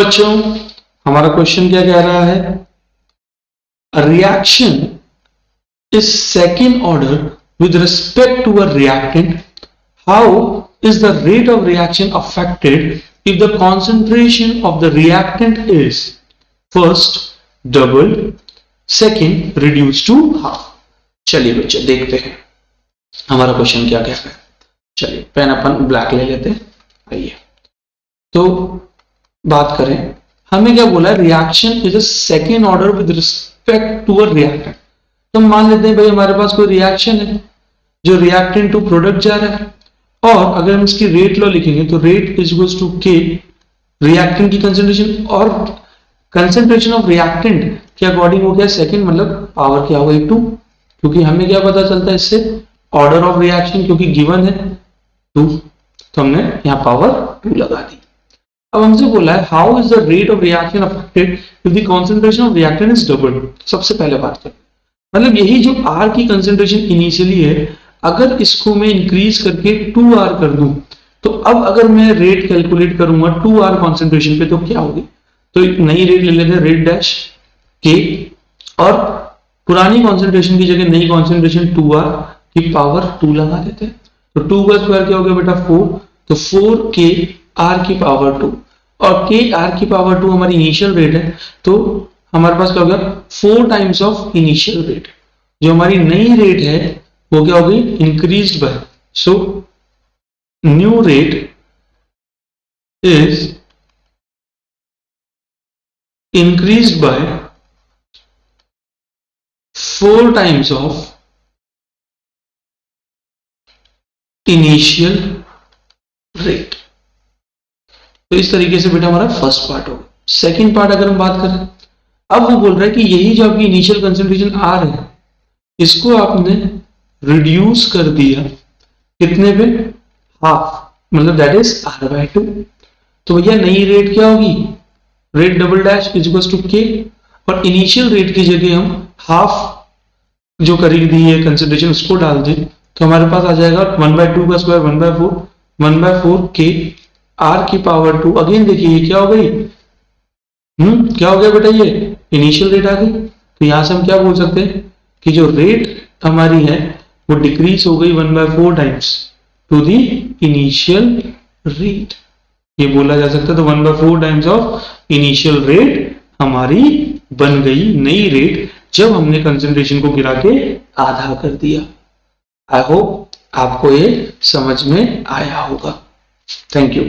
बच्चों हमारा क्वेश्चन क्या कह रहा है, reaction is second order with respect to a reactant. How is the rate of reaction affected if the concentration of the reactant is first doubled, second reduced to half. चलिए बच्चे देखते हैं हमारा क्वेश्चन क्या कह रहा है। चलिए पेन अपन ब्लैक ले लेते हैं। आइए तो बात करें, हमें क्या बोला, reaction is a second order with respect to a reactant. तो मान लेते हैं भाई हमारे पास कोई रिएक्शन है जो रिएक्टेंट टू प्रोडक्ट जा रहा है, और अगर हम इसकी रेट लॉ लिखेंगे तो रेट इज इक्वल्स टू के रिएक्टेंट की कंसेंट्रेशन, और कंसेंट्रेशन ऑफ रिएक्टेंट के अकॉर्डिंग हो गया सेकंड, मतलब पावर क्या होगा 2, क्योंकि हमें क्या पता चलता है इससे ऑर्डर ऑफ रिएक्शन, क्योंकि गिवन है 2 तो हमने यहाँ पावर 2 लगा दी। अब हमसे बोला है how is the rate of reaction affected if the concentration of reactant is doubled. सबसे पहले बात करें, मतलब यही जो R की कंसेंट्रेशन इनिशियली है, अगर इसको मैं इंक्रीज करके 2R कर दूं, तो अब अगर मैं रेट कैलकुलेट करूंगा 2R कंसेंट्रेशन पे तो क्या होगी, तो एक नई रेट ले लेते हैं, रेट डैश के, और पुरानी कंसेंट्रेशन की जगह नई कंसेंट्रेशन 2R की पावर 2 लगा देते हैं। तो 2 का स्क्वायर क्या हो गया बेटा 4, तो 4K R की पावर 2, और K R की पावर 2 हमारी इनिशियल रेट है, तो हमारे पास क्या हो गया 4 टाइम्स ऑफ इनिशियल रेट। जो हमारी नई रेट है वो क्या हो गई, increased by, so new rate is increased by 4 times of initial rate. तो इस तरीके से बेटा हमारा फर्स्ट पार्ट होगा। सेकंड पार्ट अगर हम बात करें, अब वो बोल रहा है कि यही जो आपकी इनिशियल कंसेंट्रेशन R है, इसको आपने रिड्यूस कर दिया कितने पे, हाफ, मतलब दैट इज R/2। तो भैया नई रेट क्या होगी, rate double dash is equals to k, और इनिशियल रेट की जगह हम हाफ जो करी दी है कंसेंट्रेशन उसको डाल दें, तो हमारे पास आ जाएगा 1/2 का स्क्वायर 1/4, 1/4 के R की पावर 2। अगेन देखिए ये क्या हो गई, क्या हो गया बेटा, ये इनिशियल रेट आ गई। तो यहां से हम क्या बोल सकते हैं कि जो रेट हमारी है वो डिक्रीज हो गई 1/4 times to the initial rate, ये बोला जा सकता है। तो 1/4 टाइम्स ऑफ इनिशियल रेट हमारी बन गई नई रेट जब हमने कंसेंट्रेशन को गिरा के आधा कर दिया। आई होप आपको ये समझ में आया होगा। Thank you.